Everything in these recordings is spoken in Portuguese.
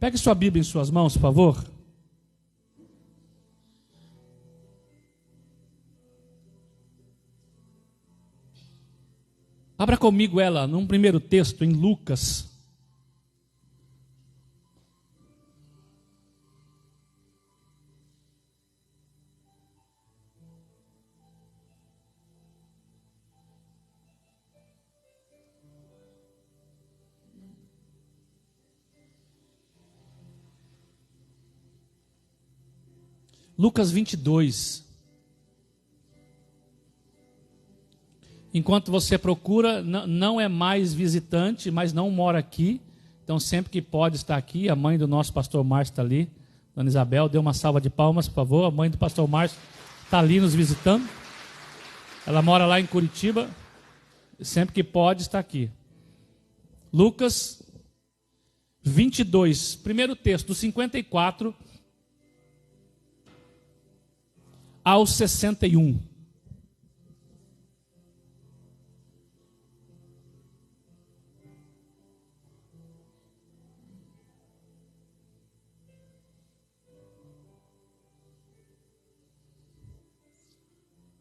Pegue sua Bíblia em suas mãos, por favor. Abra comigo ela num primeiro texto em Lucas. Lucas 22. Enquanto você procura, não é mais visitante, mas não mora aqui. Então, sempre que pode estar aqui, a mãe do nosso pastor Márcio está ali. Dona Isabel, dê uma salva de palmas, por favor. A mãe do pastor Márcio está ali nos visitando. Ela mora lá em Curitiba. Sempre que pode, está aqui. Lucas 22, primeiro texto, do 54 ao 61.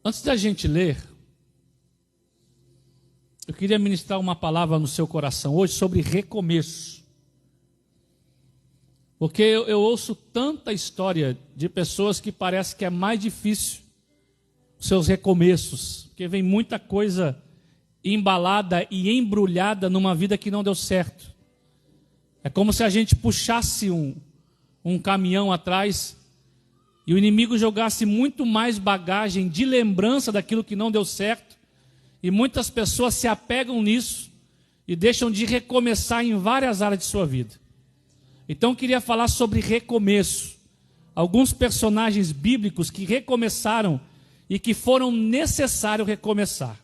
Antes da gente ler, eu queria ministrar uma palavra no seu coração hoje sobre recomeço. Porque eu ouço tanta história de pessoas que parece que é mais difícil os seus recomeços, porque vem muita coisa embalada e embrulhada numa vida que não deu certo. É como se a gente puxasse um caminhão atrás e o inimigo jogasse muito mais bagagem de lembrança daquilo que não deu certo, e muitas pessoas se apegam nisso e deixam de recomeçar em várias áreas de sua vida. Então eu queria falar sobre recomeço. Alguns personagens bíblicos que recomeçaram e que foram necessário recomeçar.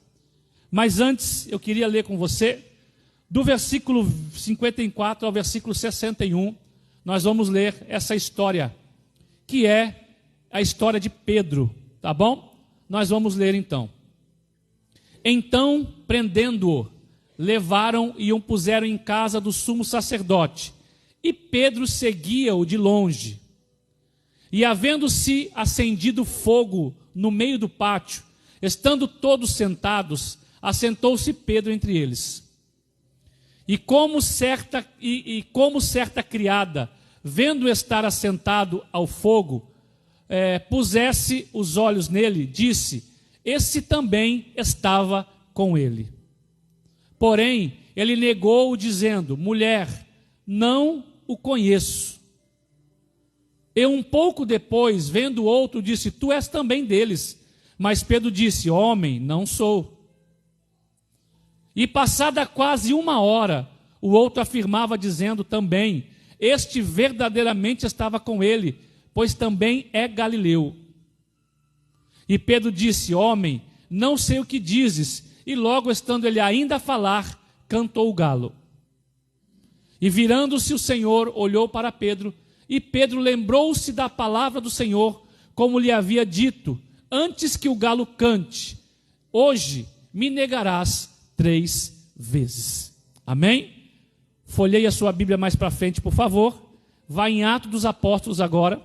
Mas antes eu queria ler com você, do versículo 54 ao versículo 61, nós vamos ler essa história, que é a história de Pedro, tá bom? Nós vamos ler então. Então, prendendo-o, levaram e o puseram em casa do sumo sacerdote. E Pedro seguia-o de longe. E havendo-se acendido fogo no meio do pátio, estando todos sentados, assentou-se Pedro entre eles. E como certa criada, vendo estar assentado ao fogo, pusesse os olhos nele, disse: esse também estava com ele. Porém, ele negou, dizendo: mulher, não o conheço. E um pouco depois, vendo outro, disse: tu és também deles. Mas Pedro disse: homem, não sou. E passada quase 1 hora, o outro afirmava, dizendo também: este verdadeiramente estava com ele, pois também é galileu. E Pedro disse: homem, não sei o que dizes. E logo estando ele ainda a falar, cantou o galo. E virando-se o Senhor, olhou para Pedro, e Pedro lembrou-se da palavra do Senhor, como lhe havia dito: antes que o galo cante, hoje me negarás 3 vezes. Amém? Folheie a sua Bíblia mais para frente, por favor. Vá em Atos dos Apóstolos agora.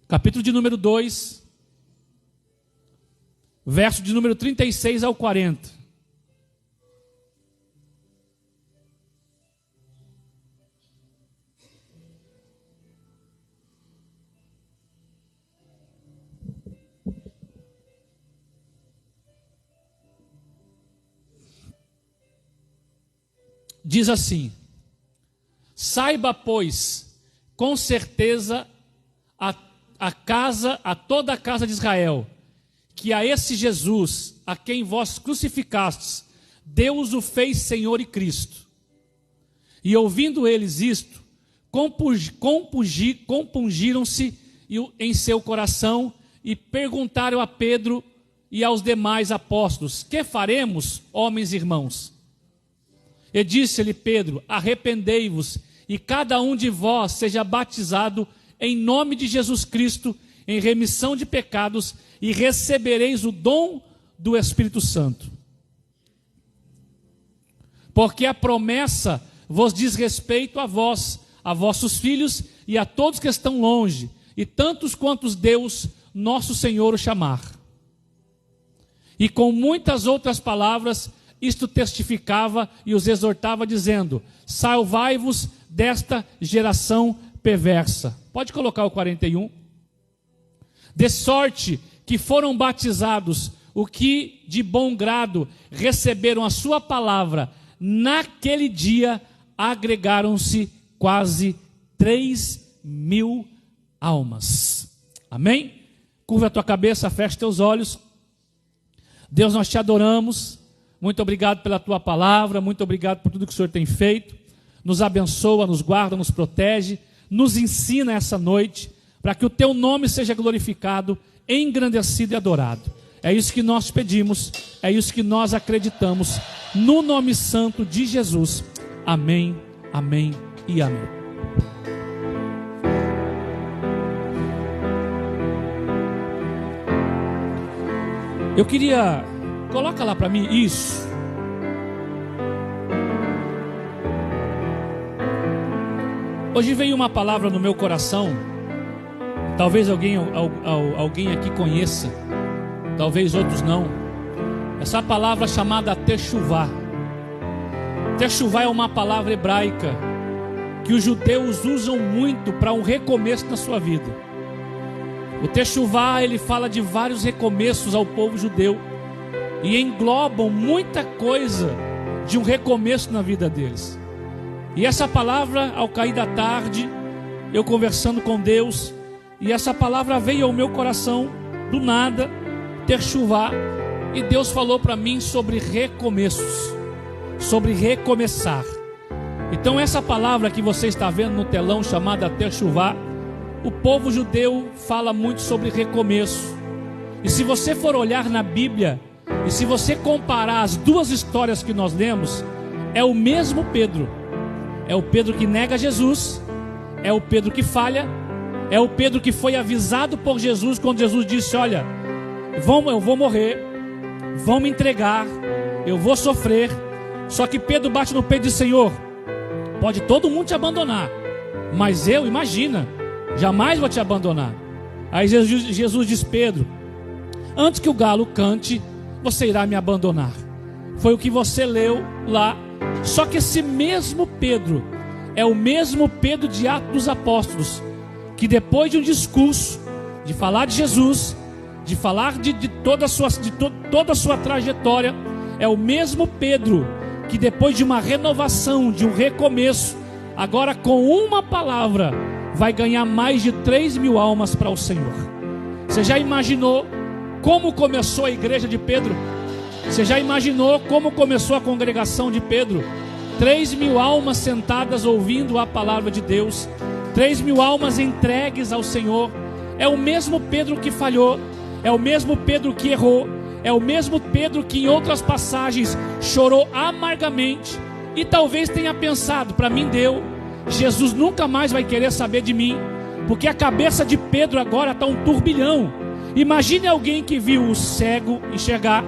Capítulo de número 2, verso de número 36 ao 40. Diz assim: saiba, pois, com certeza a toda a casa de Israel, que a esse Jesus, a quem vós crucificastes, Deus o fez Senhor e Cristo. E ouvindo eles isto, compungiram-se em seu coração e perguntaram a Pedro e aos demais apóstolos: que faremos, homens e irmãos? E disse-lhe Pedro: arrependei-vos e cada um de vós seja batizado em nome de Jesus Cristo, em remissão de pecados, e recebereis o dom do Espírito Santo. Porque a promessa vos diz respeito a vós, a vossos filhos e a todos que estão longe, e tantos quantos Deus, nosso Senhor, o chamar. E com muitas outras palavras, isto testificava e os exortava, dizendo: salvai-vos desta geração perversa. Pode colocar o 41. De sorte que foram batizados o que de bom grado receberam a sua palavra, naquele dia agregaram-se quase 3.000 almas. Amém? Curva a tua cabeça, fecha teus olhos. Deus, nós te adoramos. Muito obrigado pela tua palavra, muito obrigado por tudo que o Senhor tem feito. Nos abençoa, nos guarda, nos protege, nos ensina essa noite, para que o teu nome seja glorificado, engrandecido e adorado. É isso que nós pedimos, é isso que nós acreditamos, no nome santo de Jesus. Amém, amém e amém. Eu queria, coloca lá para mim, isso. Hoje veio uma palavra no meu coração, talvez alguém aqui conheça, talvez outros não. Essa palavra chamada techuvá. Techuvá é uma palavra hebraica que os judeus usam muito para um recomeço na sua vida. O techuvá, ele fala de vários recomeços ao povo judeu e englobam muita coisa de um recomeço na vida deles. E essa palavra, ao cair da tarde, eu conversando com Deus, e essa palavra veio ao meu coração do nada, techuvá, e Deus falou para mim sobre recomeços, sobre recomeçar. Então essa palavra que você está vendo no telão, chamada techuvá, o povo judeu fala muito sobre recomeço. E se você for olhar na Bíblia, e se você comparar as duas histórias que nós lemos, é o mesmo Pedro. É o Pedro que nega Jesus, é o Pedro que falha, é o Pedro que foi avisado por Jesus quando Jesus disse: olha, eu vou morrer, vão me entregar, eu vou sofrer. Só que Pedro bate no peito e diz: Senhor, pode todo mundo te abandonar, mas eu, imagina, jamais vou te abandonar. Aí Jesus diz: Pedro, antes que o galo cante, você irá me abandonar. Foi o que você leu lá. Só que esse mesmo Pedro é o mesmo Pedro de Atos dos Apóstolos, que depois de um discurso, de falar de Jesus, de falar de toda a sua trajetória, é o mesmo Pedro que depois de uma renovação, de um recomeço, agora com uma palavra, vai ganhar mais de 3.000 almas para o Senhor. Você já imaginou como começou a igreja de Pedro? Você já imaginou como começou a congregação de Pedro? 3.000 almas sentadas ouvindo a palavra de Deus, 3.000 almas entregues ao Senhor. É o mesmo Pedro que falhou, é o mesmo Pedro que errou, é o mesmo Pedro que em outras passagens chorou amargamente e talvez tenha pensado: para mim deu, Jesus nunca mais vai querer saber de mim, porque a cabeça de Pedro agora está um turbilhão. Imagine alguém que viu o cego enxergar,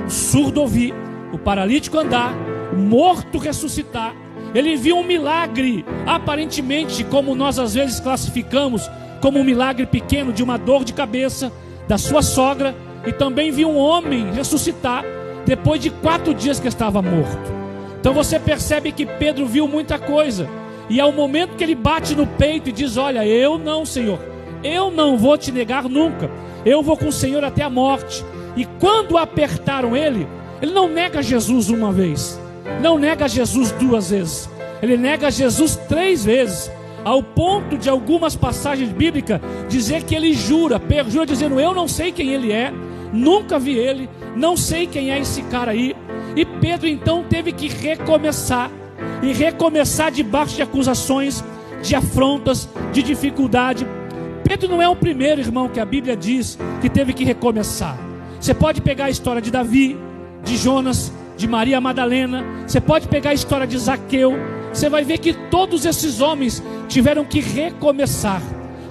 o surdo ouvir, o paralítico andar, o morto ressuscitar. Ele viu um milagre, aparentemente, como nós às vezes classificamos, como um milagre pequeno de uma dor de cabeça da sua sogra, e também viu um homem ressuscitar depois de 4 dias que estava morto. Então você percebe que Pedro viu muita coisa, e ao momento que ele bate no peito e diz: olha, eu não, Senhor, eu não vou te negar nunca, eu vou com o Senhor até a morte. E quando apertaram ele não nega Jesus uma vez, não nega Jesus 2 vezes, ele nega Jesus 3 vezes, ao ponto de algumas passagens bíblicas dizer que ele perjura dizendo: eu não sei quem ele é, nunca vi ele, não sei quem é esse cara aí. E Pedro então teve que recomeçar, e recomeçar debaixo de acusações, de afrontas, de dificuldade. Pedro não é o primeiro, irmão, que a Bíblia diz que teve que recomeçar. Você pode pegar a história de Davi, de Jonas, de Maria Madalena, você pode pegar a história de Zaqueu. Você vai ver que todos esses homens tiveram que recomeçar,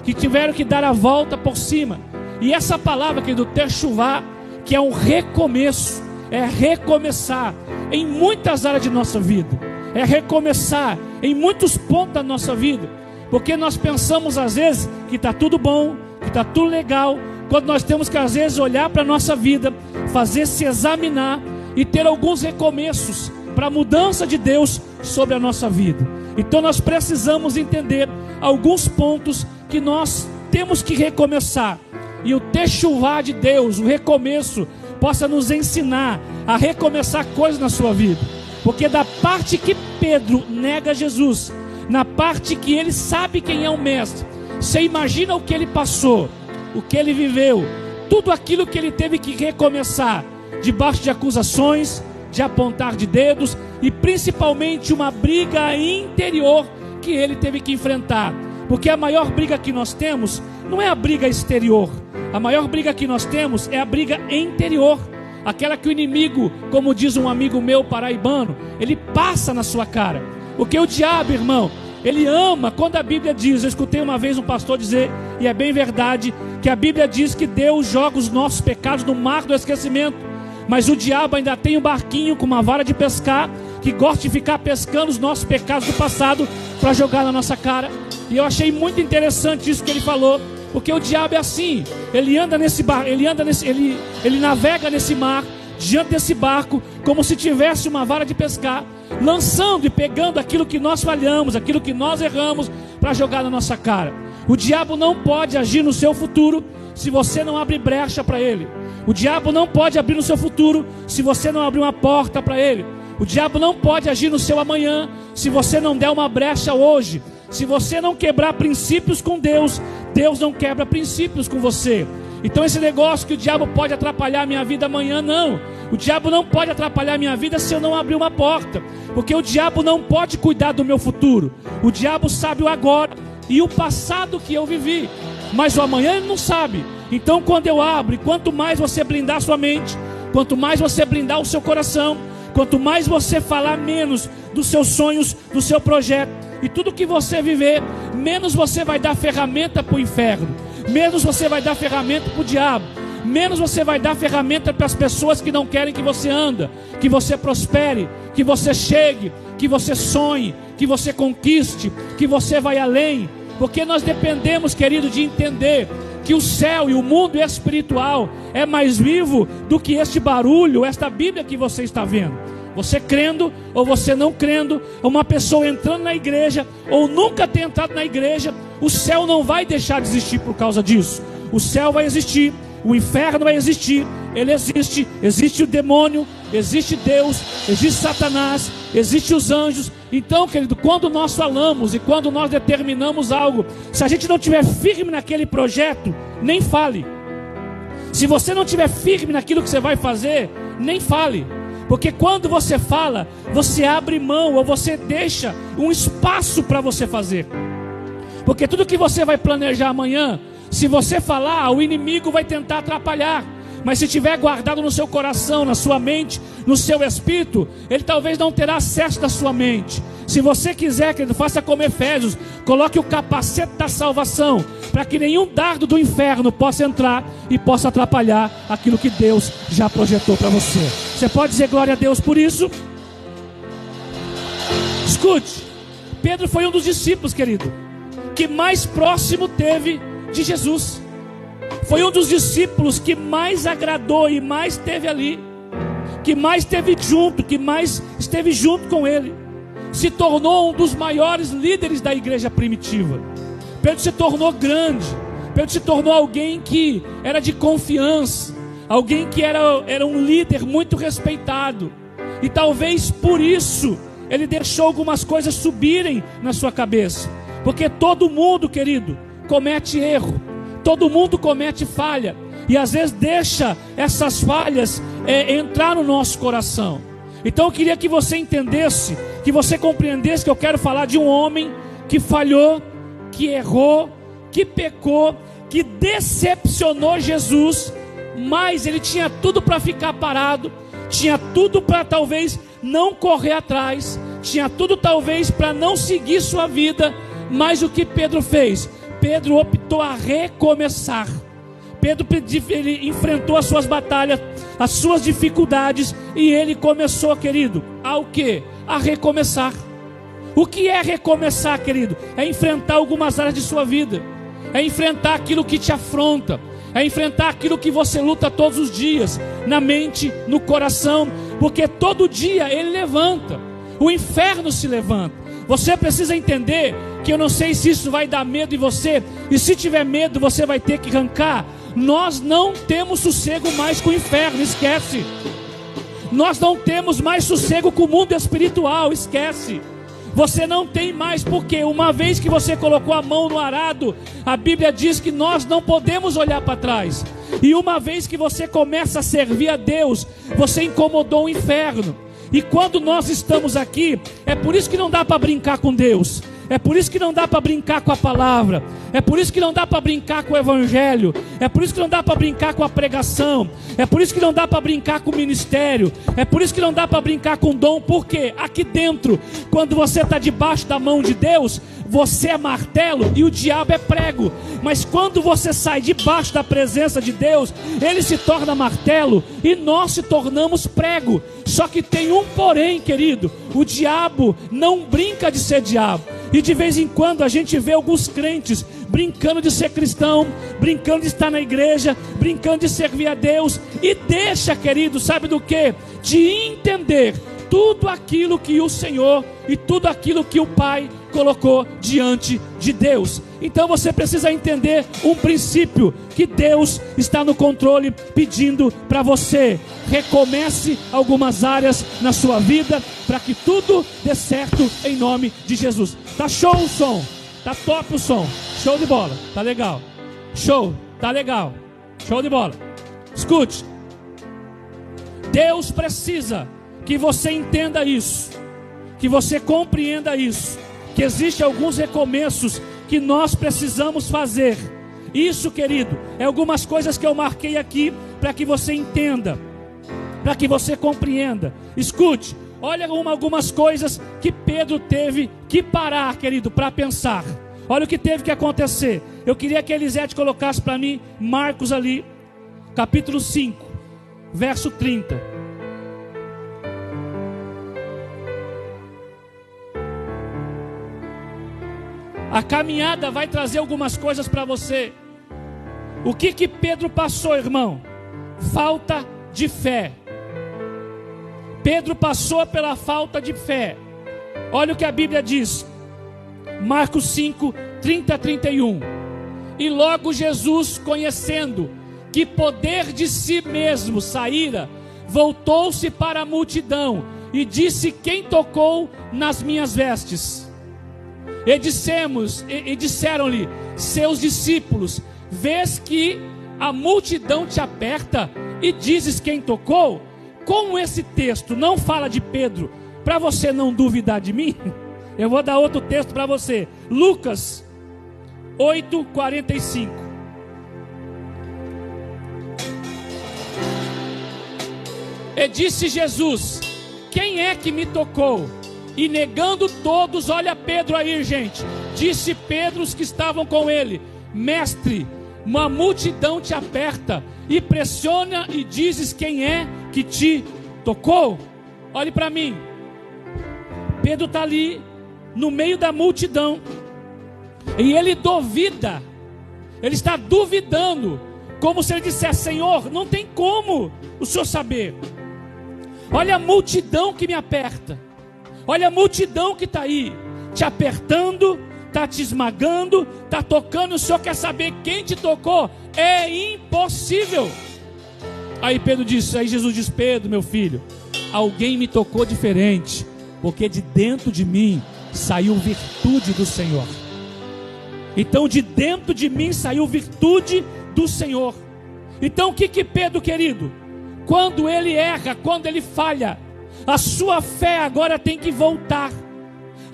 que tiveram que dar a volta por cima. E essa palavra aqui do techuvá, que é um recomeço, é recomeçar em muitas áreas de nossa vida. é recomeçar em muitos pontos da nossa vida, porque nós pensamos às vezes que está tudo bom, que está tudo legal, quando nós temos que às vezes olhar para a nossa vida, fazer se examinar e ter alguns recomeços para a mudança de Deus sobre a nossa vida. Então nós precisamos entender alguns pontos que nós temos que recomeçar, e o techuvá de Deus, o recomeço, possa nos ensinar a recomeçar coisas na sua vida. Porque da parte que Pedro nega Jesus, na parte que ele sabe quem é o mestre, você imagina o que ele passou, o que ele viveu, tudo aquilo que ele teve que recomeçar, debaixo de acusações, de apontar de dedos, e principalmente uma briga interior que ele teve que enfrentar. Porque a maior briga que nós temos não é a briga exterior, a maior briga que nós temos é a briga interior, aquela que o inimigo, como diz um amigo meu paraibano, ele passa na sua cara. Porque o diabo, irmão, ele ama, quando a Bíblia diz, eu escutei uma vez um pastor dizer, e é bem verdade, que a Bíblia diz que Deus joga os nossos pecados no mar do esquecimento, mas o diabo ainda tem um barquinho com uma vara de pescar, que gosta de ficar pescando os nossos pecados do passado para jogar na nossa cara. E eu achei muito interessante isso que ele falou, porque o diabo é assim, ele anda nesse bar, ele navega nesse mar, diante desse barco, como se tivesse uma vara de pescar, lançando e pegando aquilo que nós falhamos, aquilo que nós erramos, para jogar na nossa cara. O diabo não pode agir no seu futuro se você não abrir brecha para ele. O diabo não pode abrir no seu futuro se você não abrir uma porta para ele. O diabo não pode agir no seu amanhã se você não der uma brecha hoje. Se você não quebrar princípios com Deus, Deus não quebra princípios com você. Então esse negócio que o diabo pode atrapalhar a minha vida amanhã, não. O diabo não pode atrapalhar a minha vida se eu não abrir uma porta. Porque o diabo não pode cuidar do meu futuro. O diabo sabe o agora e o passado que eu vivi, mas o amanhã ele não sabe. Então quando eu abro, e quanto mais você blindar a sua mente, quanto mais você blindar o seu coração, quanto mais você falar menos dos seus sonhos, do seu projeto, e tudo que você viver, menos você vai dar ferramenta para o inferno, menos você vai dar ferramenta para o diabo, menos você vai dar ferramenta para as pessoas que não querem que você ande, que você prospere, que você chegue, que você sonhe, que você conquiste, que você vai além. Porque nós dependemos, querido, de entender que o céu e o mundo espiritual é mais vivo do que este barulho, esta Bíblia que você está vendo. Você crendo ou você não crendo, uma pessoa entrando na igreja ou nunca ter entrado na igreja, o céu não vai deixar de existir por causa disso. O céu vai existir, o inferno vai existir, ele existe, existe o demônio, existe Deus, existe Satanás, existe os anjos. Então, querido, quando nós falamos e quando nós determinamos algo, se a gente não estiver firme naquele projeto, nem fale. Se você não estiver firme naquilo que você vai fazer, nem fale. Porque quando você fala, você abre mão ou você deixa um espaço para você fazer. Porque tudo que você vai planejar amanhã, se você falar, o inimigo vai tentar atrapalhar. Mas se tiver guardado no seu coração, na sua mente, no seu espírito, ele talvez não terá acesso da sua mente. Se você quiser, querido, faça como Efésios, coloque o capacete da salvação, para que nenhum dardo do inferno possa entrar e possa atrapalhar aquilo que Deus já projetou para você. Você pode dizer glória a Deus por isso? Escute, Pedro foi um dos discípulos, querido, que mais próximo teve de Jesus. Foi um dos discípulos que mais agradou e mais esteve ali, que mais esteve junto, que mais esteve junto com ele. Se tornou um dos maiores líderes da igreja primitiva. Pedro se tornou grande. Pedro se tornou alguém que era de confiança, alguém que era um líder muito respeitado. E talvez por isso ele deixou algumas coisas subirem na sua cabeça. Porque todo mundo, querido, comete erro. Todo mundo comete falha, e às vezes deixa essas falhas entrar no nosso coração. Então eu queria que você entendesse, que você compreendesse que eu quero falar de um homem que falhou, que errou, que pecou, que decepcionou Jesus, mas ele tinha tudo para ficar parado, tinha tudo para talvez não correr atrás, tinha tudo talvez para não seguir sua vida. Mas o que Pedro fez? Pedro optou a recomeçar. Pedro ele enfrentou as suas batalhas, as suas dificuldades, e ele começou, querido, ao quê? a recomeçar. O que é recomeçar, querido? É enfrentar algumas áreas de sua vida, é enfrentar aquilo que te afronta, é enfrentar aquilo que você luta todos os dias, na mente, no coração, porque todo dia ele levanta, o inferno se levanta. Você precisa entender que eu não sei se isso vai dar medo em você, e se tiver medo você vai ter que arrancar. Nós não temos sossego mais com o inferno, esquece. Nós não temos mais sossego com o mundo espiritual, esquece. Você não tem mais, porque uma vez que você colocou a mão no arado, a Bíblia diz que nós não podemos olhar para trás. E uma vez que você começa a servir a Deus, você incomodou o inferno. E quando nós estamos aqui, é por isso que não dá para brincar com Deus. É por isso que não dá para brincar com a palavra. É por isso que não dá para brincar com o evangelho. É por isso que não dá para brincar com a pregação. É por isso que não dá para brincar com o ministério. É por isso que não dá para brincar com o dom. Porque aqui dentro, quando você está debaixo da mão de Deus, você é martelo e o diabo é prego. Mas quando você sai debaixo da presença de Deus, ele se torna martelo e nós se tornamos prego. Só que tem um porém, querido: o diabo não brinca de ser diabo. E de vez em quando a gente vê alguns crentes brincando de ser cristão, brincando de estar na igreja, brincando de servir a Deus, e deixa, querido, sabe do que? De entender tudo aquilo que o Senhor e tudo aquilo que o Pai colocou diante de Deus. Então você precisa entender um princípio, que Deus está no controle, pedindo para você: recomece algumas áreas na sua vida, para que tudo dê certo em nome de Jesus. Tá show o som? Tá top o som? Show de bola, tá legal. Show, tá legal. Show de bola. Escute, Deus precisa que você entenda isso, que você compreenda isso, que existem alguns recomeços que nós precisamos fazer. Isso, querido, é algumas coisas que eu marquei aqui para que você entenda, para que você compreenda. Escute, olha algumas coisas que Pedro teve que parar, querido, para pensar. Olha o que teve que acontecer. Eu queria que a Elisete colocasse para mim Marcos ali, capítulo 5, verso 30. A caminhada vai trazer algumas coisas para você. O que Pedro passou, irmão? Falta de fé. Pedro passou pela falta de fé. Olha o que a Bíblia diz. Marcos 5, 30 a 31. E logo Jesus, conhecendo que poder de si mesmo saíra, voltou-se para a multidão e disse: quem tocou nas minhas vestes? E disseram-lhe seus discípulos: vês que a multidão te aperta e dizes quem tocou? Como esse texto não fala de Pedro, para você não duvidar de mim, eu vou dar outro texto para você. Lucas 8:45. E disse Jesus: quem é que me tocou? E negando todos, olha Pedro aí, gente. Disse Pedro os que estavam com ele: mestre, uma multidão te aperta e pressiona e dizes quem é que te tocou? Olhe para mim. Pedro está ali no meio da multidão e ele duvida. Ele está duvidando, como se ele dissesse: Senhor, não tem como o Senhor saber. Olha a multidão que me aperta. Olha a multidão que está aí, te apertando, está te esmagando, está tocando. O Senhor quer saber quem te tocou? É impossível. Aí Pedro disse, aí Jesus diz: Pedro, meu filho, alguém me tocou diferente, porque de dentro de mim saiu virtude do Senhor. Então de dentro de mim saiu virtude do Senhor. Então o que Pedro, querido, quando ele erra, quando ele falha, a sua fé agora tem que voltar.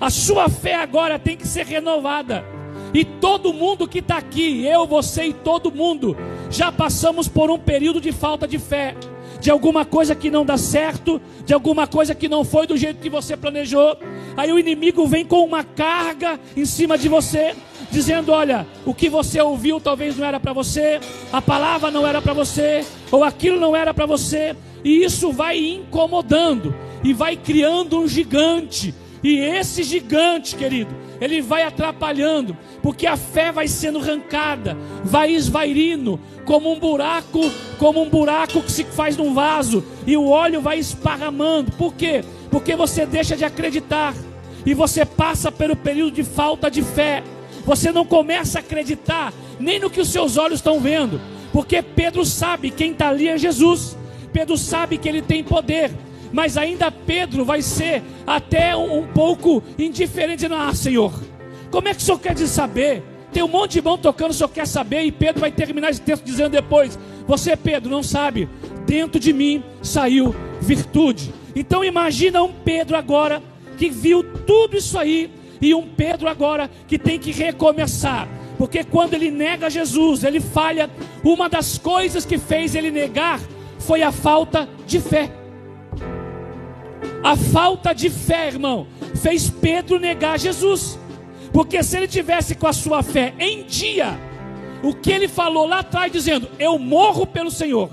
A sua fé agora tem que ser renovada. E todo mundo que está aqui, eu, você e todo mundo, já passamos por um período de falta de fé, de alguma coisa que não dá certo, de alguma coisa que não foi do jeito que você planejou. Aí o inimigo vem com uma carga em cima de você, dizendo: olha, o que você ouviu talvez não era para você, a palavra não era para você, ou aquilo não era para você. E isso vai incomodando. e vai criando um gigante. E esse gigante, querido, ele vai atrapalhando, porque a fé vai sendo arrancada, vai esvairindo, como um buraco que se faz num vaso, e o óleo vai esparramando. Por quê? Porque você deixa de acreditar, e você passa pelo período de falta de fé. Você não começa a acreditar nem no que os seus olhos estão vendo, porque Pedro sabe quem está ali é Jesus. Pedro sabe que ele tem poder, mas ainda Pedro vai ser até um pouco indiferente, dizendo: Senhor, como é que o Senhor quer saber? Tem um monte de irmão tocando, o Senhor quer saber. E Pedro vai terminar esse texto dizendo depois: você, Pedro, não sabe, dentro de mim saiu virtude. Então imagina um Pedro agora que viu tudo isso aí, e um Pedro agora que tem que recomeçar, porque quando ele nega Jesus, ele falha. Uma das coisas que fez ele negar foi a falta de fé. A falta de fé, irmão, fez Pedro negar Jesus. Porque se ele tivesse com a sua fé em dia, o que ele falou lá atrás, dizendo: eu morro pelo Senhor,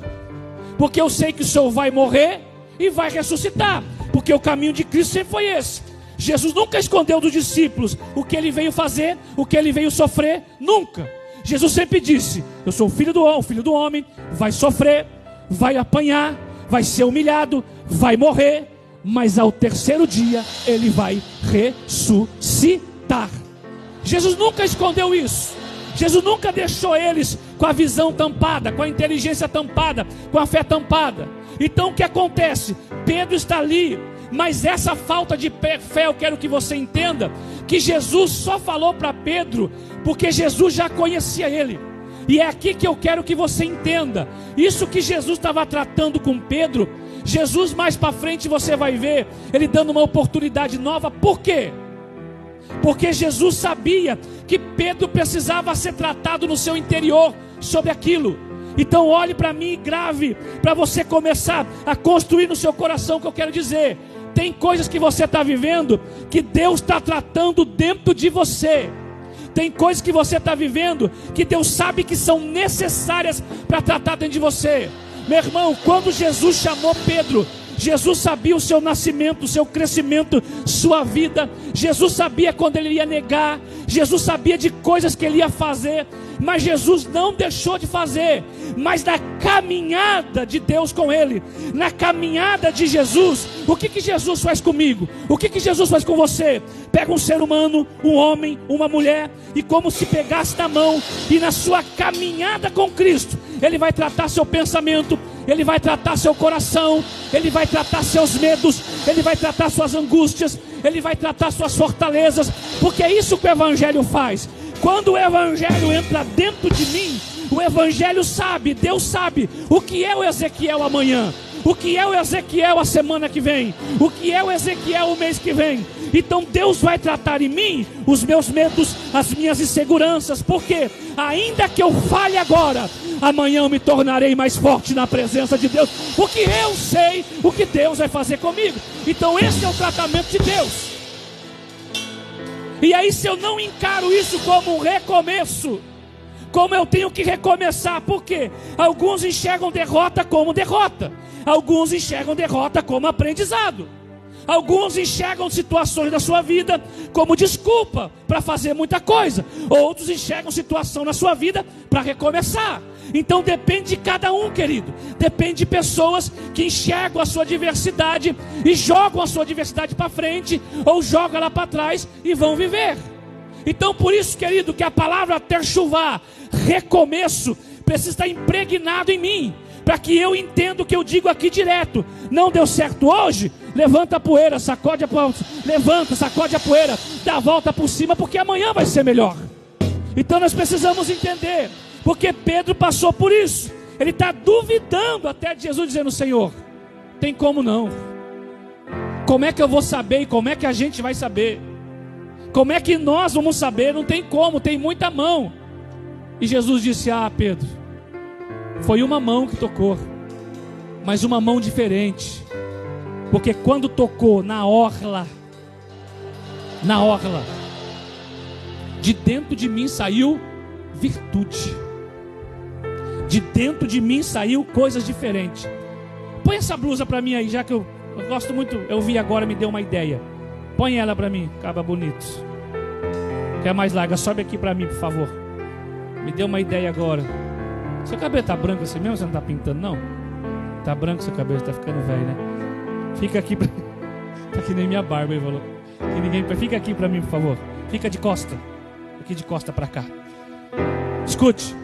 porque eu sei que o Senhor vai morrer e vai ressuscitar, porque o caminho de Cristo sempre foi esse. Jesus nunca escondeu dos discípulos o que ele veio fazer, o que ele veio sofrer, nunca. Jesus sempre disse: eu sou o filho do homem, vai sofrer, vai apanhar, vai ser humilhado, vai morrer, mas ao terceiro dia ele vai ressuscitar. Jesus nunca escondeu isso. Jesus nunca deixou eles com a visão tampada, com a inteligência tampada, com a fé tampada. Então o que acontece? Pedro está ali, mas essa falta de fé, eu quero que você entenda que Jesus só falou para Pedro porque Jesus já conhecia ele. E é aqui que eu quero que você entenda. Isso que Jesus estava tratando com Pedro, Jesus mais para frente você vai ver ele dando uma oportunidade nova. Por quê? Porque Jesus sabia que Pedro precisava ser tratado no seu interior sobre aquilo. Então olhe para mim e grave, para você começar a construir no seu coração o que eu quero dizer. Tem coisas que você está vivendo que Deus está tratando dentro de você. Tem coisas que você está vivendo que Deus sabe que são necessárias para tratar dentro de você. Meu irmão, quando Jesus chamou Pedro, Jesus sabia o seu nascimento, o seu crescimento, sua vida. Jesus sabia quando ele ia negar. Jesus sabia de coisas que ele ia fazer. Mas Jesus não deixou de fazer. Mas na caminhada de Deus com ele, na caminhada de Jesus, o que Jesus faz comigo? O que Jesus faz com você? Pega um ser humano, um homem, uma mulher, e como se pegasse na mão, e na sua caminhada com Cristo, ele vai tratar seu pensamento, ele vai tratar seu coração, ele vai tratar seus medos, ele vai tratar suas angústias, ele vai tratar suas fortalezas, porque é isso que o Evangelho faz. Quando o Evangelho entra dentro de mim, o Evangelho sabe, Deus sabe o que é o Ezequiel amanhã, o que é o Ezequiel a semana que vem, o que é o Ezequiel o mês que vem. Então Deus vai tratar em mim os meus medos, as minhas inseguranças, porque ainda que eu falhe agora, amanhã eu me tornarei mais forte na presença de Deus, porque eu sei o que Deus vai fazer comigo. Então esse é o tratamento de Deus. E aí, se eu não encaro isso como um recomeço, como eu tenho que recomeçar, por quê? Alguns enxergam derrota como derrota, alguns enxergam derrota como aprendizado, alguns enxergam situações da sua vida como desculpa para fazer muita coisa, outros enxergam situação na sua vida para recomeçar. Então depende de cada um, querido. Depende de pessoas que enxergam a sua diversidade e jogam a sua diversidade para frente, ou jogam ela para trás e vão viver. Então por isso, querido, que a palavra terchuvá, recomeço, precisa estar impregnado em mim, para que eu entenda o que eu digo aqui direto. Não deu certo hoje? Levanta a poeira, sacode a poeira, levanta, sacode a poeira, dá a volta por cima, porque amanhã vai ser melhor. Então nós precisamos entender, porque Pedro passou por isso. Ele está duvidando até de Jesus, dizendo: Senhor, tem como não? Como é que eu vou saber? E como é que a gente vai saber? Como é que nós vamos saber? Não tem como, tem muita mão. E Jesus disse: Pedro, foi uma mão que tocou, mas uma mão diferente, porque quando tocou na orla, de dentro de mim saiu virtude, de dentro de mim saiu coisas diferentes. Põe essa blusa para mim aí, já que eu Eu gosto muito, eu vi agora, me deu uma ideia. Põe ela para mim, caba bonito. Quer mais larga? Sobe aqui para mim, por favor. Me deu uma ideia agora. Seu cabelo tá branco assim mesmo? Você não tá pintando, não? Tá branco seu cabelo, tá ficando velho, né? Fica aqui pra... Tá que nem minha barba, ele falou. Que ninguém... Fica aqui para mim, por favor. Fica de costa. Aqui de costa para cá. Escute.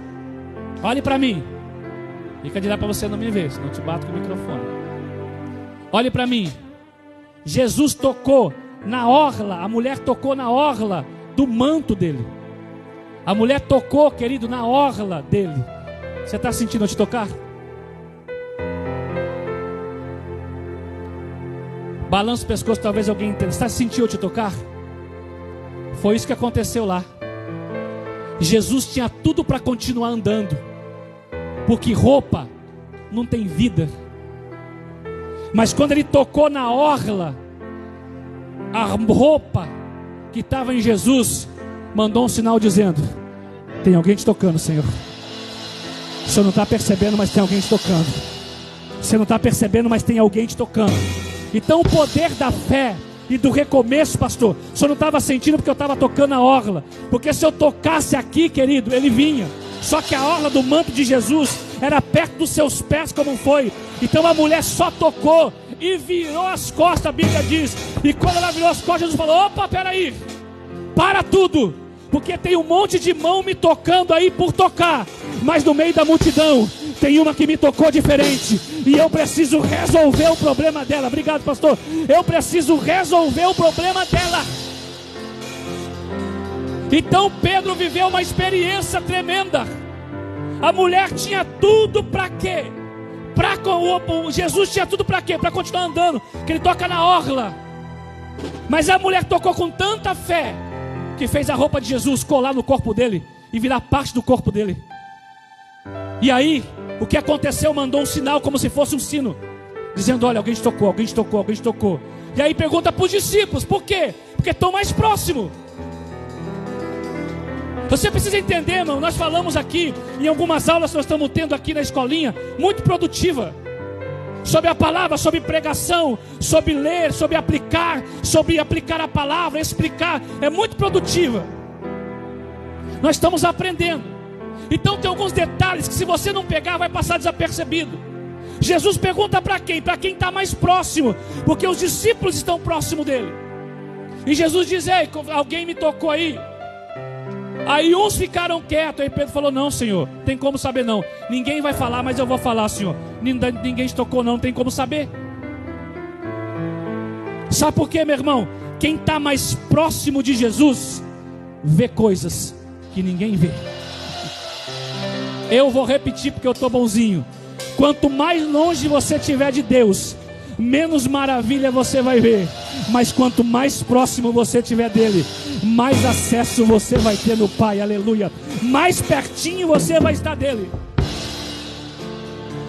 Olhe para mim. Fica de lá para você não me ver, senão eu te bato com o microfone. Olhe para mim. Jesus tocou na orla, a mulher tocou na orla do manto dele. A mulher tocou, querido, na orla dele. Você está sentindo eu te tocar? Balança o pescoço, talvez alguém entenda. Você está sentindo eu te tocar? Foi isso que aconteceu lá. Jesus tinha tudo para continuar andando, porque roupa não tem vida. Mas quando ele tocou na orla, a roupa que estava em Jesus mandou um sinal dizendo: tem alguém te tocando, Senhor. O Senhor não está percebendo, mas tem alguém te tocando. Você não está percebendo, mas tem alguém te tocando. Então o poder da fé e do recomeço, pastor, o senhor não estava sentindo porque eu estava tocando a orla. Porque se eu tocasse aqui, querido, ele vinha. Só que a orla do manto de Jesus era perto dos seus pés, como foi. Então a mulher só tocou e virou as costas, a Bíblia diz. E quando ela virou as costas, Jesus falou: opa, peraí, para tudo, porque tem um monte de mão me tocando aí por tocar, mas no meio da multidão tem uma que me tocou diferente, e eu preciso resolver o problema dela. Obrigado, pastor. Eu preciso resolver o problema dela. Então Pedro viveu uma experiência tremenda. A mulher tinha tudo para quê? Jesus tinha tudo para quê? Para continuar andando, que ele toca na orla. Mas a mulher tocou com tanta fé que fez a roupa de Jesus colar no corpo dele e virar parte do corpo dele. E aí, o que aconteceu? Mandou um sinal como se fosse um sino, dizendo: olha, alguém te tocou, alguém te tocou, alguém te tocou. E aí pergunta para os discípulos: por quê? Porque estão mais próximos. Você precisa entender, irmão. Nós falamos aqui, em algumas aulas que nós estamos tendo aqui na escolinha, muito produtiva, sobre a palavra, sobre pregação, sobre ler, sobre aplicar a palavra, explicar. É muito produtiva. Nós estamos aprendendo. Então tem alguns detalhes que, se você não pegar, vai passar desapercebido. Jesus pergunta para quem? Para quem está mais próximo, porque os discípulos estão próximos dele. E Jesus diz: ei, alguém me tocou aí. Aí uns ficaram quietos. Aí Pedro falou: não, Senhor, tem como saber não. Ninguém vai falar, mas eu vou falar, Senhor. Ninguém te tocou não, tem como saber. Sabe por quê, meu irmão? Quem está mais próximo de Jesus vê coisas que ninguém vê. Eu vou repetir porque eu estou bonzinho. Quanto mais longe você estiver de Deus, menos maravilha você vai ver. Mas quanto mais próximo você estiver dele, mais acesso você vai ter no Pai, aleluia. Mais pertinho você vai estar dele.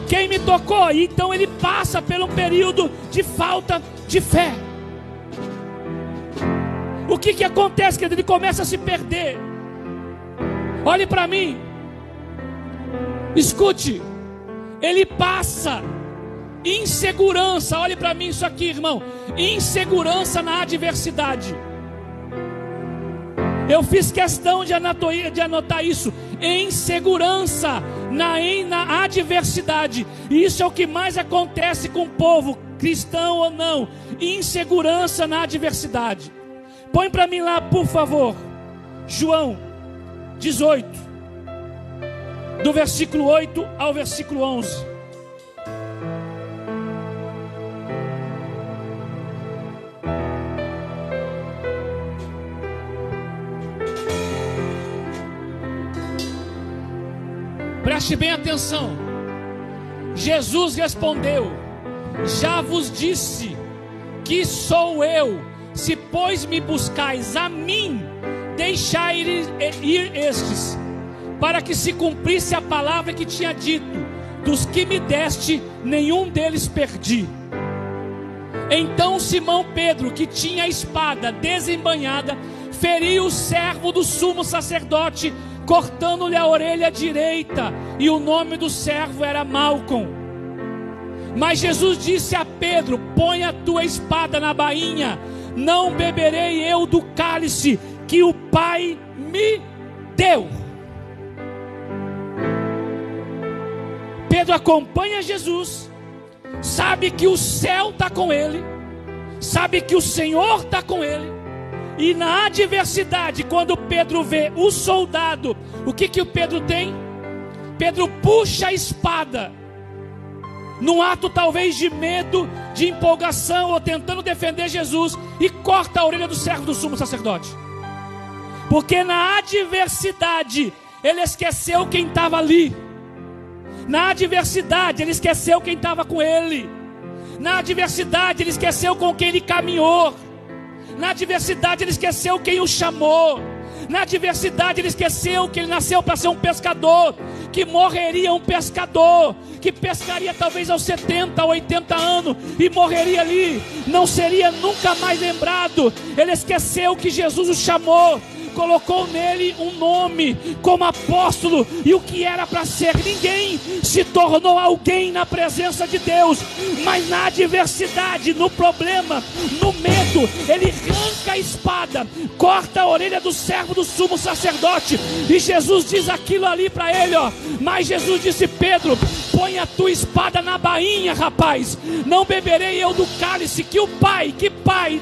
Quem me tocou? Então ele passa por um período de falta de fé. O que acontece? Que ele começa a se perder. Olhe para mim. Escute, ele passa insegurança. Olhe para mim isso aqui, irmão. Insegurança na adversidade. Eu fiz questão de anotar isso. Insegurança na adversidade. E isso é o que mais acontece com o povo, cristão ou não. Insegurança na adversidade. Põe para mim lá, por favor, João 18. Do versículo 8 ao versículo 11. Preste bem atenção. Jesus respondeu: já vos disse que sou eu. Se pois me buscais a mim, deixai ir estes, para que se cumprisse a palavra que tinha dito: dos que me deste, nenhum deles perdi. Então Simão Pedro, que tinha a espada desembainhada, feriu o servo do sumo sacerdote, cortando-lhe a orelha direita, e o nome do servo era Malcom. Mas Jesus disse a Pedro: põe a tua espada na bainha, não beberei eu do cálice que o Pai me deu. Pedro acompanha Jesus, sabe que o céu está com ele, sabe que o Senhor está com ele, e na adversidade, quando Pedro vê o soldado, o que o Pedro tem? Pedro puxa a espada, num ato talvez de medo, de empolgação, ou tentando defender Jesus, e corta a orelha do servo do sumo sacerdote. Porque na adversidade ele esqueceu quem estava ali. Na adversidade ele esqueceu quem estava com ele. Na adversidade ele esqueceu com quem ele caminhou. Na adversidade ele esqueceu quem o chamou. Na adversidade ele esqueceu que ele nasceu para ser um pescador, que morreria um pescador, que pescaria talvez aos 70, 80 anos e morreria ali, não seria nunca mais lembrado. Ele esqueceu que Jesus o chamou, colocou nele um nome como apóstolo, e o que era para ser ninguém se tornou alguém na presença de Deus. Mas na adversidade, no problema, no medo, ele arranca a espada, corta a orelha do servo do sumo sacerdote, e Jesus diz aquilo ali para ele, ó. Mas Jesus disse: Pedro, põe a tua espada na bainha, rapaz, não beberei eu do cálice que o Pai,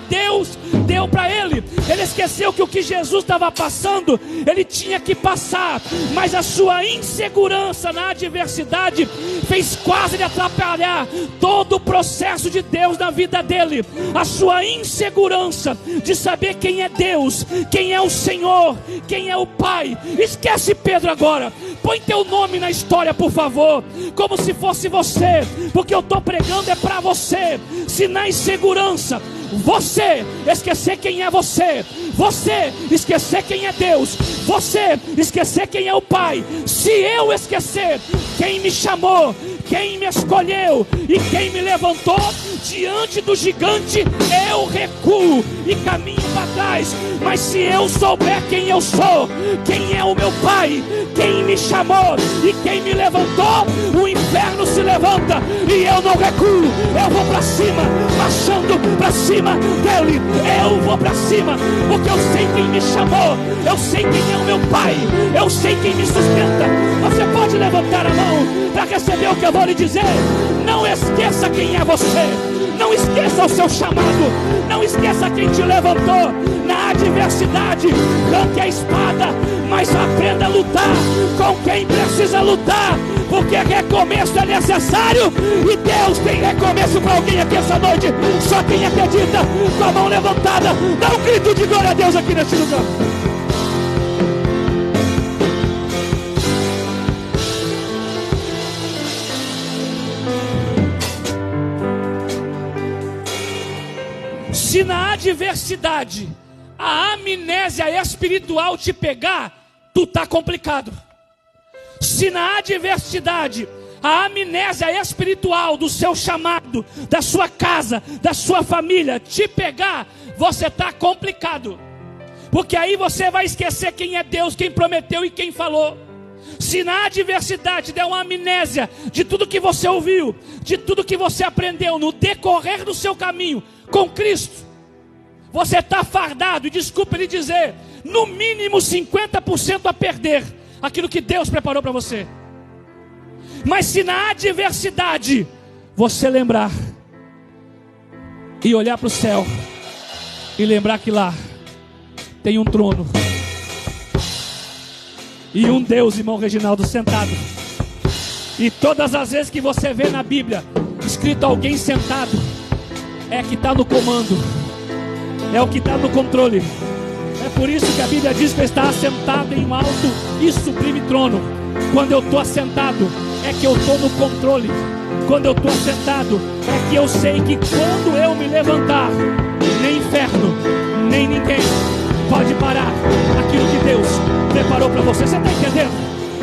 Deus deu para ele. Ele esqueceu que o que Jesus estava passando, ele tinha que passar, mas a sua insegurança na adversidade fez quase ele atrapalhar todo o processo de Deus na vida dele. A sua insegurança de saber quem é Deus, quem é o Senhor, quem é o Pai. Esquece Pedro agora, põe teu nome na história, por favor, como se fosse você, porque eu estou pregando é para você. Se na insegurança você esquecer quem é você, você esquecer quem é Deus, você esquecer quem é o Pai, se eu esquecer quem me chamou, quem me escolheu e quem me levantou, diante do gigante eu recuo e caminho para trás. Mas se eu souber quem eu sou, quem é o meu Pai, quem me chamou e quem me levantou, o inferno se levanta e eu não recuo, eu vou para cima, marchando para cima dele, eu vou para cima, porque eu sei quem me chamou, eu sei quem é o meu Pai, eu sei quem me sustenta. Você pode levantar a mão para receber o que eu vou lhe dizer. Não esqueça quem é você, não esqueça o seu chamado, não esqueça quem te levantou. Na adversidade, arranque a espada, mas aprenda a lutar com quem precisa lutar, porque recomeço é necessário, e Deus tem recomeço para alguém aqui essa noite. Só quem acredita, com a mão levantada, dá um grito de glória a Deus aqui neste lugar. Se na adversidade a amnésia espiritual te pegar, tu tá complicado. Se na adversidade a amnésia espiritual do seu chamado, da sua casa, da sua família te pegar, você tá complicado. Porque aí você vai esquecer quem é Deus, quem prometeu e quem falou. Se na adversidade der uma amnésia de tudo que você ouviu, de tudo que você aprendeu no decorrer do seu caminho com Cristo, você está fardado, e desculpe lhe dizer, no mínimo 50% a perder aquilo que Deus preparou para você. Mas se na adversidade você lembrar e olhar para o céu e lembrar que lá tem um trono e um Deus, irmão Reginaldo, sentado, e todas as vezes que você vê na Bíblia escrito alguém sentado, é que está no comando, é o que está no controle. É por isso que a Bíblia diz que está assentado em um alto e sublime trono. Quando eu estou assentado, é que eu estou no controle. Quando eu estou assentado, é que eu sei que quando eu me levantar, nem inferno, nem ninguém pode parar aquilo que Deus preparou para você. Você está entendendo?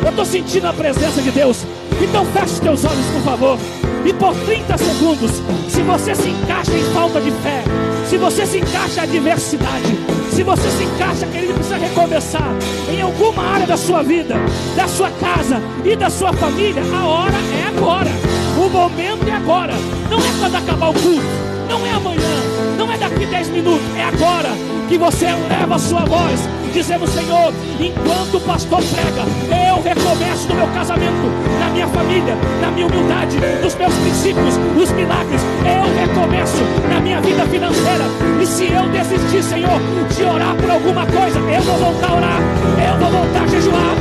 Eu estou sentindo a presença de Deus. Então feche teus olhos, por favor, e por 30 segundos, se você se encaixa em falta de fé, se você se encaixa em adversidade, se você se encaixa querendo precisa recomeçar em alguma área da sua vida, da sua casa e da sua família, a hora é agora. O momento é agora. Não é quando acabar o culto, não é amanhã, não é daqui 10 minutos, é agora que você eleva a sua voz, dizendo: Senhor, enquanto o pastor prega, eu recomeço no meu casamento, na minha família, na minha humildade, nos meus princípios, nos milagres. Eu recomeço na minha vida financeira. E se eu desistir, Senhor, de orar por alguma coisa, eu vou voltar a orar, eu vou voltar a jejuar,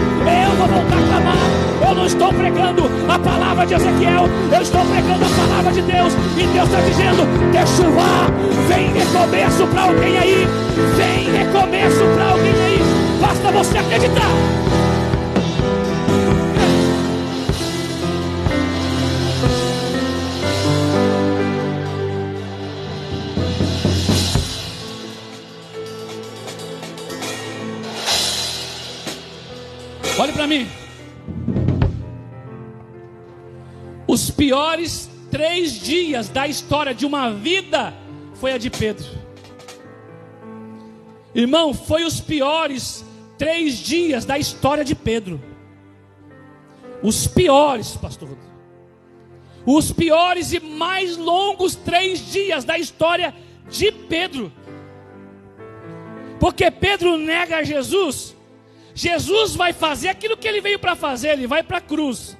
eu vou voltar a clamar. Eu não estou pregando a palavra de Ezequiel, eu estou pregando a palavra de Deus. E Deus está dizendo: Techuvá, vem recomeço para alguém aí, vem recomeço para alguém aí. Basta você acreditar. Olhe para mim. Os piores 3 dias da história de uma vida foi a de Pedro. Irmão, foi os piores 3 dias da história de Pedro. Os piores, pastor Rodrigo. Os piores e mais longos 3 dias da história de Pedro. Porque Pedro nega Jesus. Jesus vai fazer aquilo que ele veio para fazer. Ele vai para a cruz,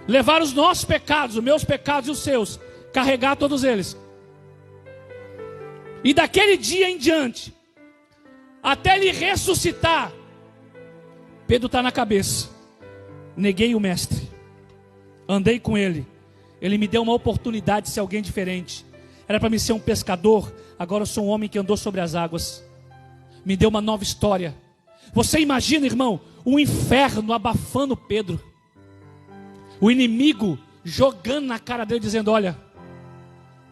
levar os nossos pecados, os meus pecados e os seus, carregar todos eles. E daquele dia em diante, até ele ressuscitar, Pedro está na cabeça: neguei o mestre, andei com ele, ele me deu uma oportunidade de ser alguém diferente. Era para mim ser um pescador, agora eu sou um homem que andou sobre as águas. Me deu uma nova história. Você imagina, irmão, o inferno abafando Pedro, o inimigo jogando na cara dele, dizendo: olha,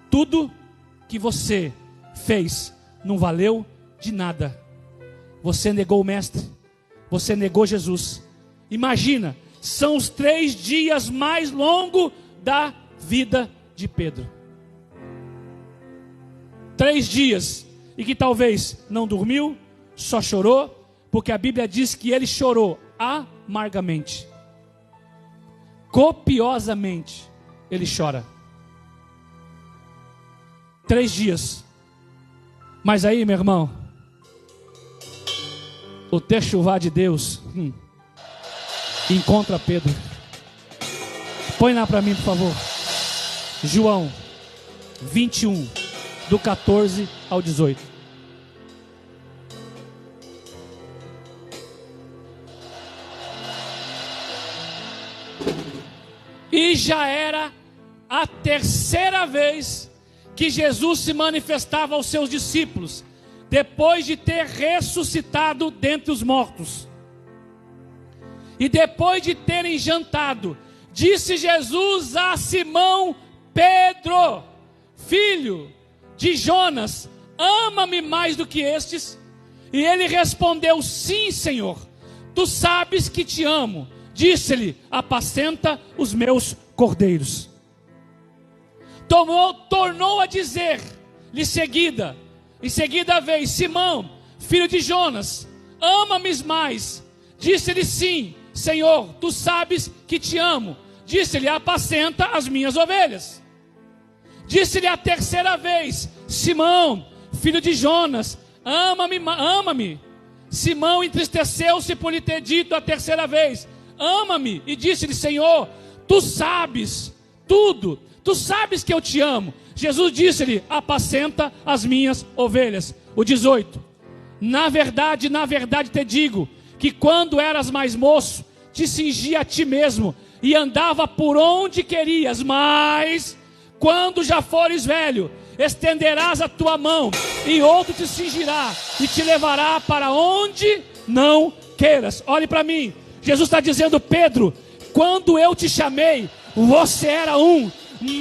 tudo que você fez não valeu de nada. Você negou o mestre, você negou Jesus. Imagina, são os 3 dias mais longos da vida de Pedro. 3 dias, e que talvez não dormiu, só chorou, porque a Bíblia diz que ele chorou amargamente, copiosamente. Ele chora 3 dias. Mas aí, meu irmão, o Techuvá de Deus encontra Pedro. Põe lá para mim, por favor, João 21, do 14 ao 18. E já era a 3ª vez que Jesus se manifestava aos seus discípulos, depois de ter ressuscitado dentre os mortos. E depois de terem jantado, disse Jesus a Simão Pedro: filho de Jonas, ama-me mais do que estes? E ele respondeu: sim, Senhor, tu sabes que te amo. Disse-lhe: apacenta os meus cordeiros. Tornou a dizer-lhe em seguida vez: Simão, filho de Jonas, ama-me mais? Disse-lhe: sim, Senhor, tu sabes que te amo. Disse-lhe: apacenta as minhas ovelhas. Disse-lhe a 3ª vez: Simão, filho de Jonas, ama-me. Simão entristeceu-se por lhe ter dito a 3ª vez: ama-me. E disse-lhe: Senhor, tu sabes tudo, tu sabes que eu te amo. Jesus disse-lhe: apacenta as minhas ovelhas. O 18: na verdade te digo, que quando eras mais moço, te cingia a ti mesmo, e andava por onde querias, mas quando já fores velho, estenderás a tua mão, e outro te cingirá, e te levará para onde não queiras. Olhe para mim, Jesus está dizendo: Pedro, quando eu te chamei, você era um,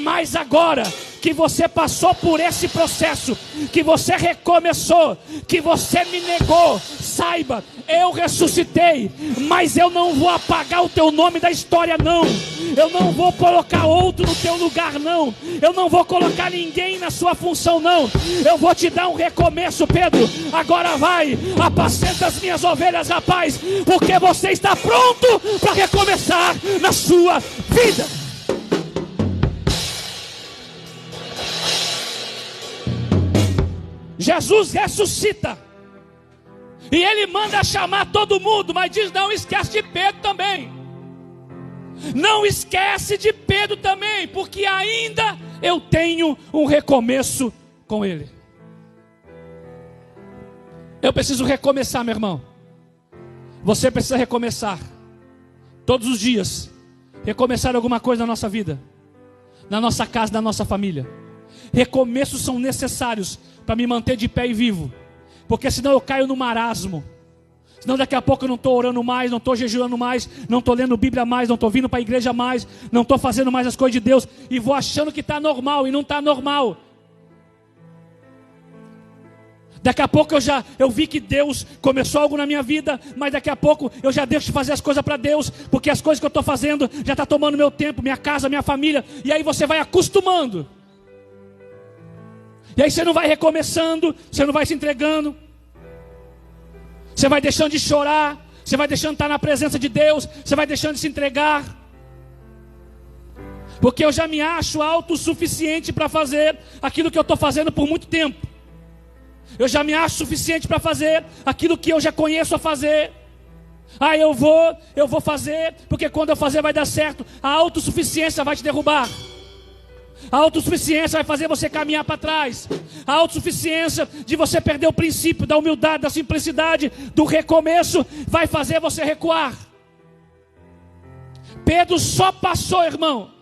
mas agora que você passou por esse processo, que você recomeçou, que você me negou, saiba, eu ressuscitei, mas eu não vou apagar o teu nome da história, não. Eu não vou colocar outro no teu lugar, não. Eu não vou colocar ninguém na sua função, não. Eu vou te dar um recomeço, Pedro. Agora vai, apacenta as minhas ovelhas, rapaz, porque você está pronto para recomeçar na sua vida. Jesus ressuscita. E ele manda chamar todo mundo, mas diz: não esquece de Pedro também. Não esquece de Pedro também, porque ainda eu tenho um recomeço com ele. Eu preciso recomeçar, meu irmão. Você precisa recomeçar. Todos os dias. Recomeçar alguma coisa na nossa vida, na nossa casa, na nossa família. Recomeços são necessários para me manter de pé e vivo. Porque senão eu caio no marasmo. Senão daqui a pouco eu não estou orando mais, não estou jejuando mais, não estou lendo Bíblia mais, não estou vindo para a igreja mais, não estou fazendo mais as coisas de Deus, e vou achando que está normal, e não está normal. Daqui a pouco eu vi que Deus começou algo na minha vida, mas daqui a pouco eu já deixo de fazer as coisas para Deus, porque as coisas que eu estou fazendo já estão tomando meu tempo, minha casa, minha família, e aí você vai acostumando. E aí você não vai recomeçando, você não vai se entregando. Você vai deixando de chorar, você vai deixando de estar na presença de Deus, você vai deixando de se entregar. Porque eu já me acho autossuficiente para fazer aquilo que eu estou fazendo por muito tempo. Eu já me acho suficiente para fazer aquilo que eu já conheço a fazer. Ah, eu vou fazer, porque quando eu fazer vai dar certo. A autossuficiência vai te derrubar. A autossuficiência vai fazer você caminhar para trás. A autossuficiência de você perder o princípio da humildade, da simplicidade, do recomeço, vai fazer você recuar. Pedro só passou, irmão,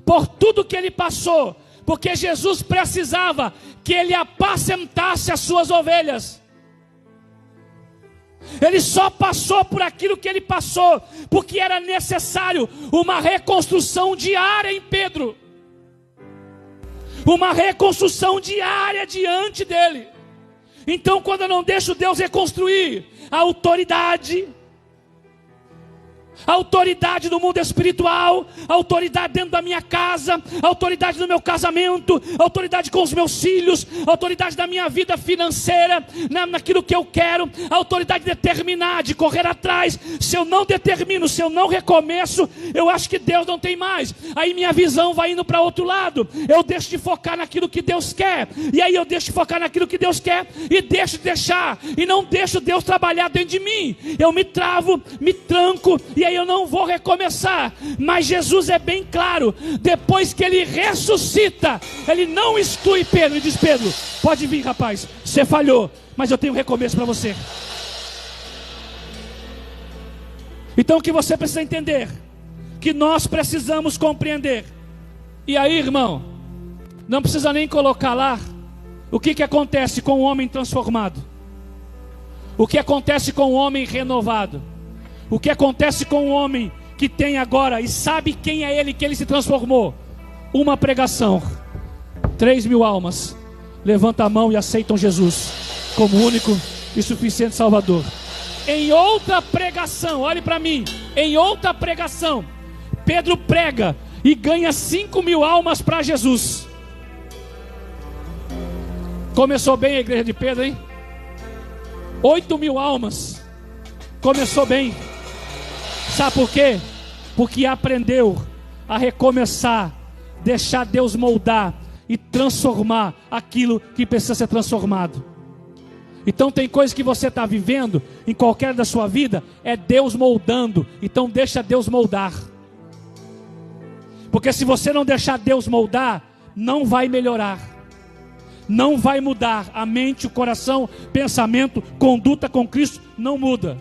por tudo que ele passou, porque Jesus precisava que ele apacentasse as suas ovelhas. Ele só passou por aquilo que ele passou, porque era necessário uma reconstrução diária em Pedro. Uma reconstrução diária diante dele. Então, quando eu não deixo Deus reconstruir a autoridade no mundo espiritual, a autoridade dentro da minha casa, a autoridade no meu casamento, a autoridade com os meus filhos, a autoridade da minha vida financeira, naquilo que eu quero, a autoridade de determinar, de correr atrás. Se eu não determino, se eu não recomeço, eu acho que Deus não tem mais. Aí minha visão vai indo para outro lado. Eu deixo de focar naquilo que Deus quer, e aí eu deixo de focar naquilo que Deus quer, e e não deixo Deus trabalhar dentro de mim. Eu me travo, me tranco, e aí eu não vou recomeçar. Mas Jesus é bem claro, depois que ele ressuscita, ele não exclui Pedro e diz: Pedro, pode vir, rapaz, você falhou, mas eu tenho um recomeço para você. Então o que você precisa entender, que nós precisamos compreender. E aí, irmão, não precisa nem colocar lá o que acontece com o homem transformado, o que acontece com o homem renovado, o que acontece com o homem que tem agora e sabe quem é ele, que ele se transformou. Uma pregação, 3.000 almas levantam a mão e aceitam Jesus como único e suficiente Salvador. Em outra pregação, olhe para mim, em outra pregação, Pedro prega e ganha 5.000 almas para Jesus. Começou bem a igreja de Pedro, hein? 8.000 almas. Começou bem. Sabe por quê? Porque aprendeu a recomeçar, deixar Deus moldar e transformar aquilo que precisa ser transformado. Então tem coisas que você está vivendo em qualquer da sua vida, é Deus moldando. Então deixa Deus moldar. Porque se você não deixar Deus moldar, não vai melhorar, não vai mudar. A mente, o coração, pensamento, conduta com Cristo não muda.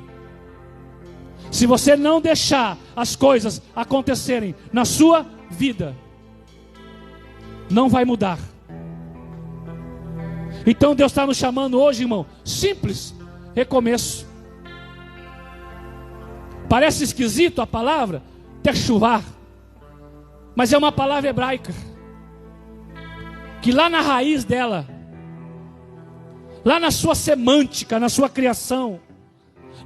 Se você não deixar as coisas acontecerem na sua vida, não vai mudar. Então Deus está nos chamando hoje, irmão, simples, recomeço. Parece esquisito a palavra techuvá, mas é uma palavra hebraica. que lá na raiz dela, lá na sua semântica, na sua criação,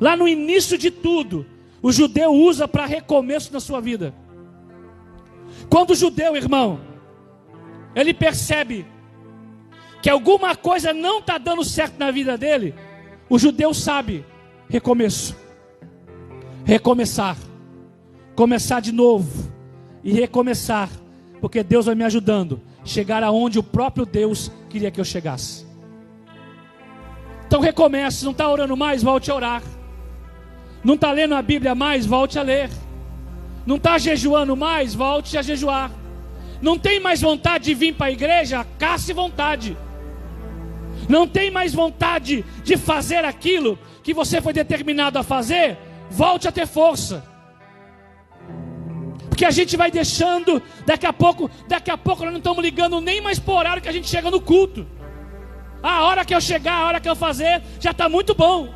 lá no início de tudo, o judeu usa para recomeço na sua vida. Quando o judeu, irmão, ele percebe que alguma coisa não está dando certo na vida dele, o judeu sabe: recomeço, recomeçar, começar de novo e recomeçar, porque Deus vai me ajudando a chegar aonde o próprio Deus queria que eu chegasse. Então recomece. Não está orando mais? Volte a orar. Não está lendo a Bíblia mais? Volte a ler. Não está jejuando mais? Volte a jejuar. Não tem mais vontade de vir para a igreja? Casse vontade. Não tem mais vontade de fazer aquilo que você foi determinado a fazer? Volte a ter força. Porque a gente vai deixando, daqui a pouco nós não estamos ligando nem mais por horário que a gente chega no culto. A hora que eu chegar, a hora que eu fazer, já está muito bom.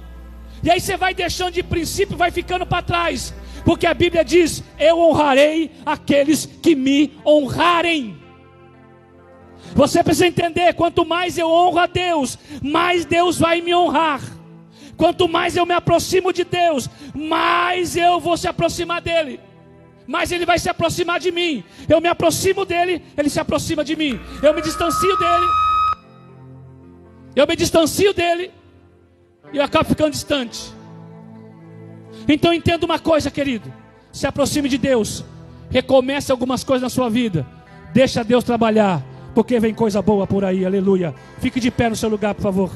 E aí você vai deixando de princípio, vai ficando para trás. Porque a Bíblia diz: eu honrarei aqueles que me honrarem. Você precisa entender: quanto mais eu honro a Deus, mais Deus vai me honrar. Quanto mais eu me aproximo de Deus, mais eu vou se aproximar dEle. Mais Ele vai se aproximar de mim. Eu me aproximo dEle, Ele se aproxima de mim. Eu me distancio dEle. E eu acabo ficando distante. Então entenda uma coisa, querido: se aproxime de Deus. Recomece algumas coisas na sua vida. Deixa Deus trabalhar, porque vem coisa boa por aí, aleluia. Fique de pé no seu lugar, por favor.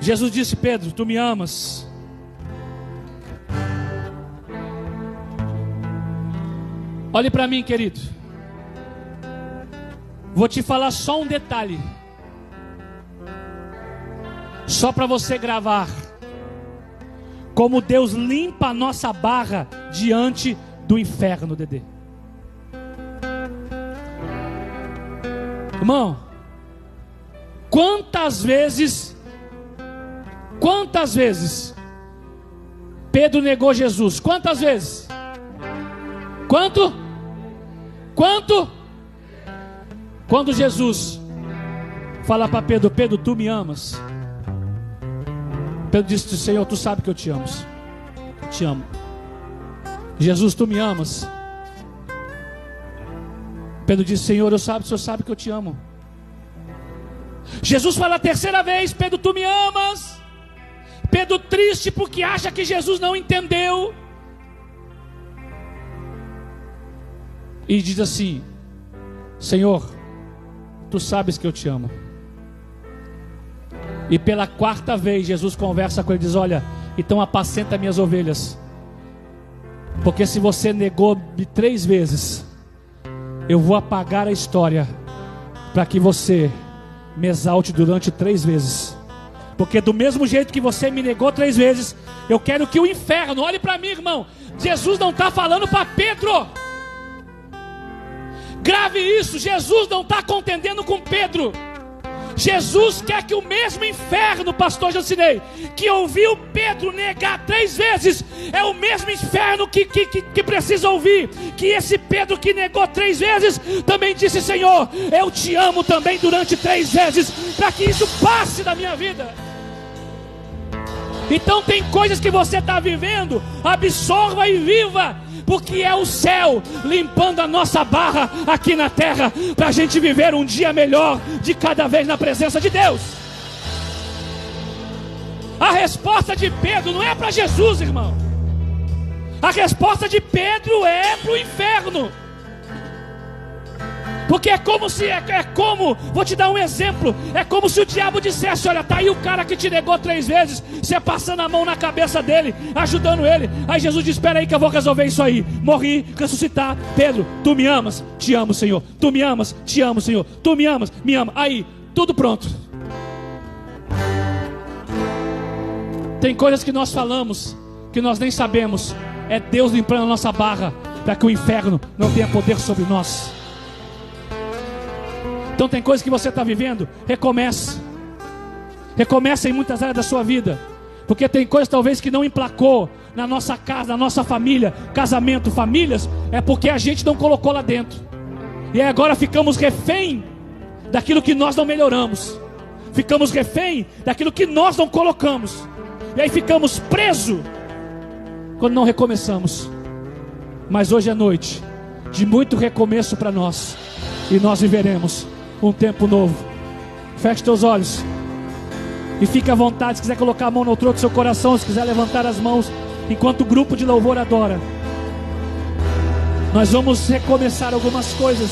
Jesus disse: Pedro, tu me amas? Olhe para mim, querido. Vou te falar só um detalhe, só para você gravar como Deus limpa a nossa barra diante do inferno, Dedê. Irmão, quantas vezes Pedro negou Jesus? Quantas vezes? Quanto? Quando Jesus fala para Pedro: Pedro, tu me amas? Pedro disse: Senhor, tu sabe que eu te amo. Te amo. Jesus, tu me amas? Pedro disse: Senhor, o Senhor sabe que eu te amo. Jesus fala a terceira vez: Pedro, tu me amas? Pedro triste porque acha que Jesus não entendeu, e diz assim: Senhor, tu sabes que eu te amo. E pela quarta vez Jesus conversa com ele e diz: olha, então apacenta minhas ovelhas, porque se você negou-me 3 vezes, eu vou apagar a história, para que você me exalte durante 3 vezes. Porque do mesmo jeito que você me negou 3 vezes, eu quero que o inferno, olhe para mim, irmão. Jesus não está falando para Pedro. Grave isso: Jesus não está contendendo com Pedro. Jesus quer que o mesmo inferno, pastor Jancinei, que ouviu Pedro negar 3 vezes, é o mesmo inferno que precisa ouvir que esse Pedro que negou 3 vezes também disse: Senhor, eu te amo também durante 3 vezes, para que isso passe da minha vida. Então tem coisas que você está vivendo, absorva e viva, porque é o céu limpando a nossa barra aqui na terra, para a gente viver um dia melhor de cada vez na presença de Deus. A resposta de Pedro não é para Jesus, irmão. A resposta de Pedro é para o inferno. Porque é como, vou te dar um exemplo, é como se o diabo dissesse: olha, tá aí o cara que te negou 3 vezes, você passando a mão na cabeça dele, ajudando ele. Aí Jesus diz: espera aí que eu vou resolver isso aí. Morri, ressuscitar. Pedro, tu me amas? Te amo, Senhor. Tu me amas? Te amo, Senhor. Tu me amas? Me ama. Aí, tudo pronto. Tem coisas que nós falamos, que nós nem sabemos. É Deus limpando a nossa barra, para que o inferno não tenha poder sobre nós. Então tem coisas que você está vivendo, recomece. Recomece em muitas áreas da sua vida. Porque tem coisas talvez que não emplacou na nossa casa, na nossa família, casamento, famílias, é porque a gente não colocou lá dentro. E aí agora ficamos refém daquilo que nós não melhoramos. Ficamos refém daquilo que nós não colocamos. E aí ficamos presos quando não recomeçamos. Mas hoje é noite de muito recomeço para nós. E nós viveremos um tempo novo. Feche teus olhos e fique à vontade. Se quiser colocar a mão no outro do seu coração, se quiser levantar as mãos enquanto o grupo de louvor adora. Nós vamos recomeçar algumas coisas